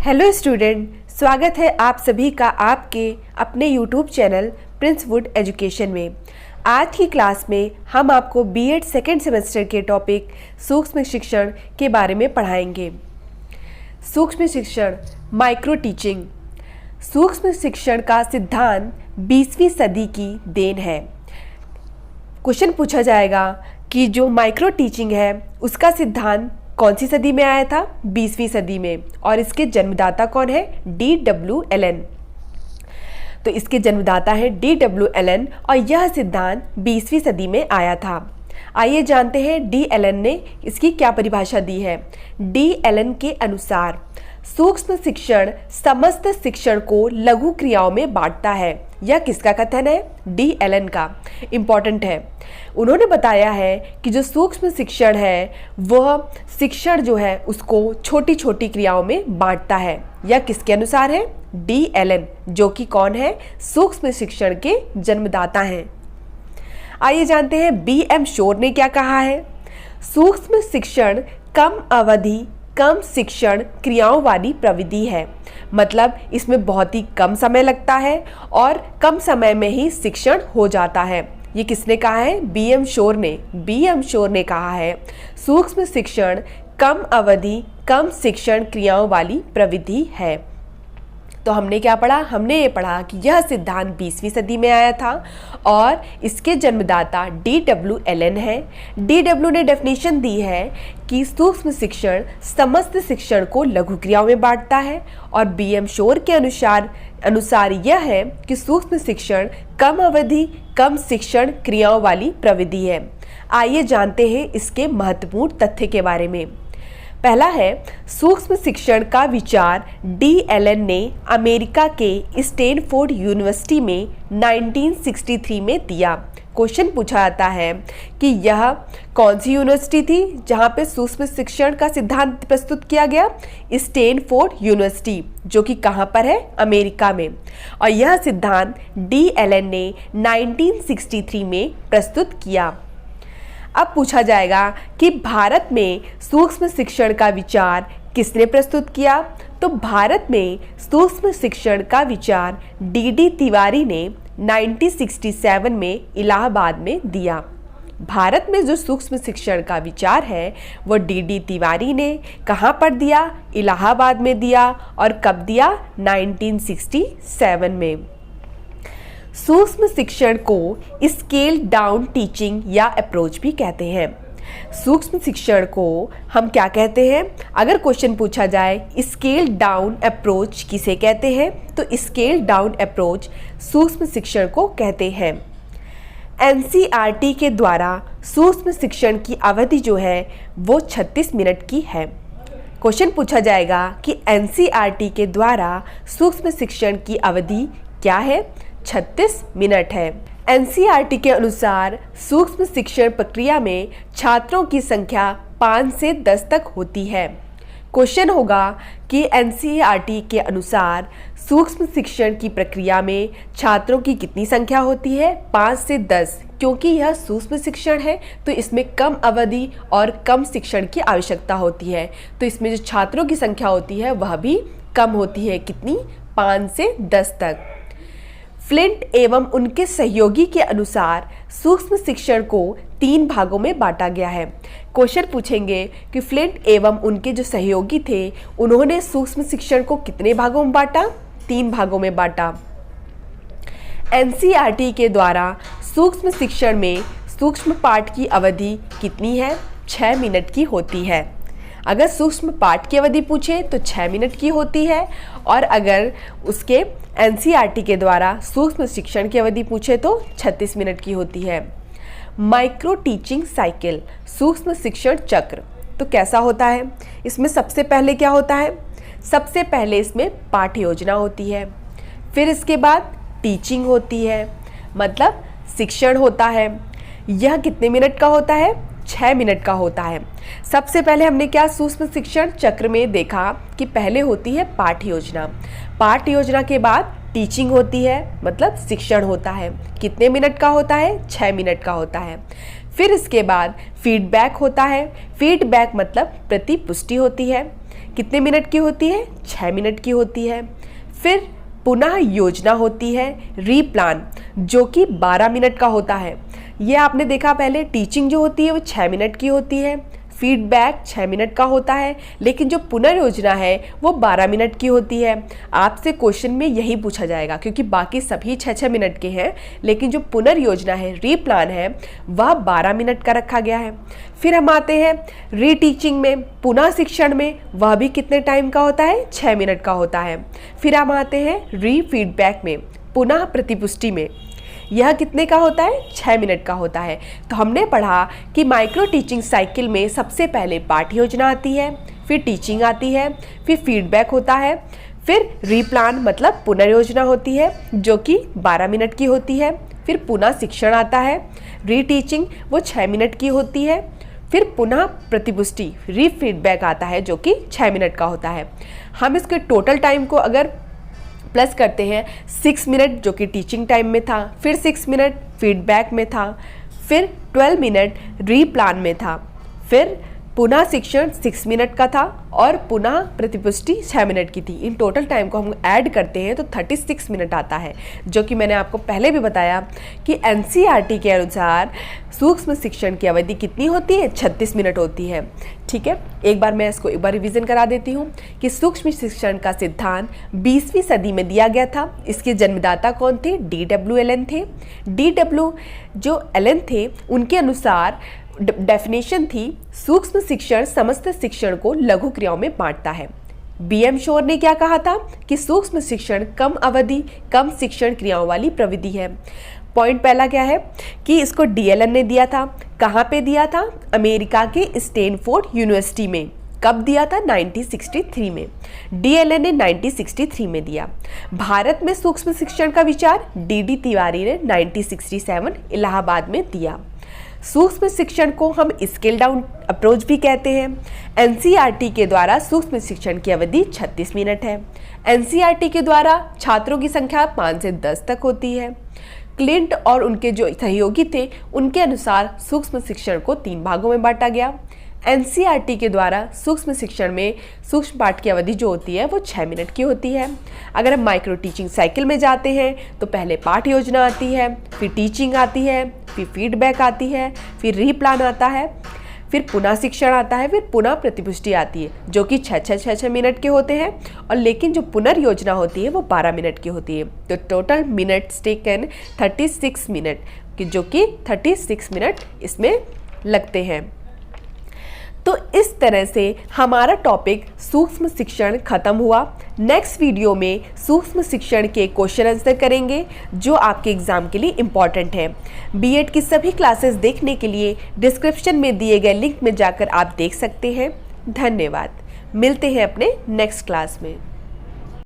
Hello student, स्वागत है आप सभी का आपके अपने YouTube channel Prince would education में। आज की क्लास में हम आपको बीएड सेकेंड सेमेस्टर के टॉपिक सूक्ष्म शिक्षण के बारे में पढ़ाएंगे। सूक्ष्म शिक्षण, माइक्रो टीचिंग। सूक्ष्म शिक्षण का सिद्धांत 20वीं सदी की देन है। क्वेश्चन पूछा जाएगा कि जो माइक्रो टीचिंग है उसका सिद्धांत कौन सी सदी में आया था? 20वीं सदी में। और इसके जन्मदाता कौन है? D.W. एलन। तो इसके जन्मदाता है D.W. एलन और यह सिद्धांत 20वीं सदी में आया था। आइए जानते हैं डी एलन ने इसकी क्या परिभाषा दी है। डी एलन के अनुसार सूक्ष्म शिक्षण समस्त शिक्षण को लघु क्रियाओं में बांटता है। यह किसका कथन है? डी एलन का। इम्पॉर्टेंट है। उन्होंने बताया है कि जो सूक्ष्म शिक्षण है वह शिक्षण जो है उसको छोटी छोटी क्रियाओं में बांटता है। यह किसके अनुसार है? डी एलन, जो कि कौन है? सूक्ष्म शिक्षण के जन्मदाता हैं। आइए जानते हैं बी एम शोर ने क्या कहा है। सूक्ष्म शिक्षण कम अवधि कम शिक्षण क्रियाओं वाली प्रविधि है। मतलब इसमें बहुत ही कम समय लगता है और कम समय में ही शिक्षण हो जाता है। ये किसने कहा है? बी एम शोर ने। बी एम शोर ने कहा है सूक्ष्म शिक्षण कम अवधि कम शिक्षण क्रियाओं वाली प्रविधि है। तो हमने क्या पढ़ा? हमने ये पढ़ा कि यह सिद्धांत 20वीं सदी में आया था और इसके जन्मदाता D.W. एलन है। D.W. ने डेफिनेशन दी है कि सूक्ष्म शिक्षण समस्त शिक्षण को लघु क्रियाओं में बांटता है और बी एम शोर के अनुसार यह है कि सूक्ष्म शिक्षण कम अवधि कम शिक्षण क्रियाओं वाली प्रविधि है। आइए जानते हैं इसके महत्वपूर्ण तथ्य के बारे में। पहला है, सूक्ष्म शिक्षण का विचार डी एलन ने अमेरिका के स्टैनफोर्ड यूनिवर्सिटी में 1963 में दिया। क्वेश्चन पूछा जाता है कि यह कौन सी यूनिवर्सिटी थी जहां पे सूक्ष्म शिक्षण का सिद्धांत प्रस्तुत किया गया? स्टैनफोर्ड यूनिवर्सिटी, जो कि कहां पर है? अमेरिका में। और यह सिद्धांत डी एलन ने 1963 में प्रस्तुत किया। अब पूछा जाएगा कि भारत में सूक्ष्म शिक्षण का विचार किसने प्रस्तुत किया? तो भारत में सूक्ष्म शिक्षण का विचार D.D. तिवारी ने 1967 में इलाहाबाद में दिया। भारत में जो सूक्ष्म शिक्षण का विचार है वो D.D. तिवारी ने कहाँ पर दिया? इलाहाबाद में दिया। और कब दिया? 1967 में। सूक्ष्म शिक्षण को स्केल डाउन टीचिंग या अप्रोच भी कहते हैं। सूक्ष्म शिक्षण को हम क्या कहते हैं? अगर क्वेश्चन पूछा जाए स्केल डाउन अप्रोच किसे कहते हैं, तो स्केल डाउन अप्रोच सूक्ष्म शिक्षण को कहते हैं। NCERT के द्वारा सूक्ष्म शिक्षण की अवधि जो है वो 36 मिनट की है। क्वेश्चन पूछा जाएगा कि NCERT के द्वारा सूक्ष्म शिक्षण की अवधि क्या है? 36 मिनट है। NCERT के अनुसार सूक्ष्म शिक्षण प्रक्रिया में छात्रों की संख्या 5 से 10 तक होती है। क्वेश्चन होगा कि NCERT के अनुसार सूक्ष्म शिक्षण की प्रक्रिया में छात्रों की कितनी संख्या होती है? 5 से 10। क्योंकि यह सूक्ष्म शिक्षण है तो इसमें कम अवधि और कम शिक्षण की आवश्यकता होती है, तो इसमें जो छात्रों की संख्या होती है वह भी कम होती है। कितनी? 5 से 10 तक। फ्लिंट एवं उनके सहयोगी के अनुसार सूक्ष्म शिक्षण को 3 भागों में बांटा गया है। क्वेश्चन पूछेंगे कि फ्लिंट एवं उनके जो सहयोगी थे उन्होंने सूक्ष्म शिक्षण को कितने भागों में बांटा? 3 भागों में बांटा। NCERT के द्वारा सूक्ष्म शिक्षण में सूक्ष्म पाठ की अवधि कितनी है? 6 मिनट की होती है। अगर सूक्ष्म पाठ की अवधि पूछे तो 6 मिनट की होती है और अगर उसके NCERT के द्वारा सूक्ष्म शिक्षण की अवधि पूछे तो 36 मिनट की होती है। माइक्रो टीचिंग साइकिल, सूक्ष्म शिक्षण चक्र, तो कैसा होता है? इसमें सबसे पहले क्या होता है? सबसे पहले इसमें पाठ्य योजना होती है, फिर इसके बाद टीचिंग होती है, मतलब शिक्षण होता है। यह कितने मिनट का होता है? 6 मिनट का होता है। सबसे पहले हमने क्या सूक्ष्म शिक्षण चक्र में देखा कि पहले होती है पाठ्य योजना, पाठ्य योजना के बाद टीचिंग होती है, मतलब शिक्षण होता है। कितने मिनट का होता है? 6 मिनट का होता है। फिर इसके बाद फीडबैक होता है। फीडबैक मतलब प्रतिपुष्टि होती है। कितने मिनट की होती है? 6 मिनट की होती है। फिर पुनः योजना होती है रीप्लान, जो कि 12 मिनट का होता है। ये आपने देखा पहले, टीचिंग जो होती है वो 6 मिनट की होती है, फीडबैक 6 मिनट का होता है, लेकिन जो पुनर्योजना है वो 12 मिनट की होती है। आपसे क्वेश्चन में यही पूछा जाएगा, क्योंकि बाकी सभी 6-6 मिनट के हैं, लेकिन जो पुनर्योजना है, रीप्लान है, वह 12 मिनट का रखा गया है। फिर हम आते हैं रीटीचिंग में, पुनः शिक्षण में, वह भी कितने टाइम का होता है? 6 मिनट का होता है। फिर हम आते हैं री फीडबैक में, पुनः प्रतिपुष्टि में, यह कितने का होता है? 6 मिनट का होता है। तो हमने पढ़ा कि माइक्रो टीचिंग साइकिल में सबसे पहले पाठ योजना आती है, फिर टीचिंग आती है, फिर फीडबैक होता है, फिर रीप्लान मतलब पुनर्योजना होती है जो कि 12 मिनट की होती है, फिर पुनः शिक्षण आता है, रीटीचिंग वो 6 मिनट की होती है, फिर पुनः प्रतिपुष्टि री फीडबैक आता है जो कि 6 मिनट का होता है। हम इसके टोटल टाइम को अगर प्लस करते हैं, 6 मिनट जो कि टीचिंग टाइम में था, फिर 6 मिनट फीडबैक में था, फिर 12 मिनट रीप्लान में था, फिर पुनः शिक्षण 6 मिनट का था और पुनः प्रतिपुष्टि 6 मिनट की थी। इन टोटल टाइम को हम ऐड करते हैं तो 36 मिनट आता है, जो कि मैंने आपको पहले भी बताया कि एनसीईआरटी के अनुसार सूक्ष्म शिक्षण की अवधि कितनी होती है? 36 मिनट होती है। ठीक है, एक बार मैं इसको एक बार रिवीजन करा देती हूँ कि सूक्ष्म शिक्षण का सिद्धांत 20वीं सदी में दिया गया था। इसके जन्मदाता कौन थे? D.W. एलन थे। D.W. जो एलन थे उनके अनुसार डेफिनेशन थी, सूक्ष्म शिक्षण समस्त शिक्षण को लघु क्रियाओं में बांटता है। B.M. शोर ने क्या कहा था कि सूक्ष्म शिक्षण कम अवधि कम शिक्षण क्रियाओं वाली प्रविधि है। पॉइंट पहला क्या है कि इसको DLN ने दिया था। कहाँ पे दिया था? अमेरिका के स्टैनफोर्ड यूनिवर्सिटी में। कब दिया था? 1963 में। DLN ने 1963 में दिया। भारत में सूक्ष्म शिक्षण का विचार D.D. तिवारी ने 1967 इलाहाबाद में दिया। सूक्ष्म शिक्षण को हम स्केल डाउन अप्रोच भी कहते हैं। एनसीईआरटी के द्वारा सूक्ष्म शिक्षण की अवधि 36 मिनट है। एनसीईआरटी के द्वारा छात्रों की संख्या 5 से 10 तक होती है। क्लिंट और उनके जो सहयोगी थे उनके अनुसार सूक्ष्म शिक्षण को 3 भागों में बांटा गया। एनसीईआरटी के द्वारा सूक्ष्म शिक्षण में सूक्ष्म पाठ की अवधि जो होती है वो 6 मिनट की होती है। अगर हम माइक्रो टीचिंग साइकिल में जाते हैं तो पहले पाठ योजना आती है, फिर टीचिंग आती है, फिर फीडबैक आती है, फिर रीप्लान आता है, फिर पुनः शिक्षण आता है, फिर पुनः प्रतिपुष्टि आती है जो कि 6-6 मिनट के होते हैं, और लेकिन जो पुनर्योजना होती है वो 12 मिनट की होती है। तो टोटल मिनट्स टेकन 36 मिनट, जो कि 36 मिनट इसमें लगते हैं। तो इस तरह से हमारा टॉपिक सूक्ष्म शिक्षण खत्म हुआ। नेक्स्ट वीडियो में सूक्ष्म शिक्षण के क्वेश्चन आंसर करेंगे जो आपके एग्जाम के लिए इम्पॉर्टेंट है। बीएड की सभी क्लासेस देखने के लिए डिस्क्रिप्शन में दिए गए लिंक में जाकर आप देख सकते हैं। धन्यवाद। मिलते हैं अपने नेक्स्ट क्लास में।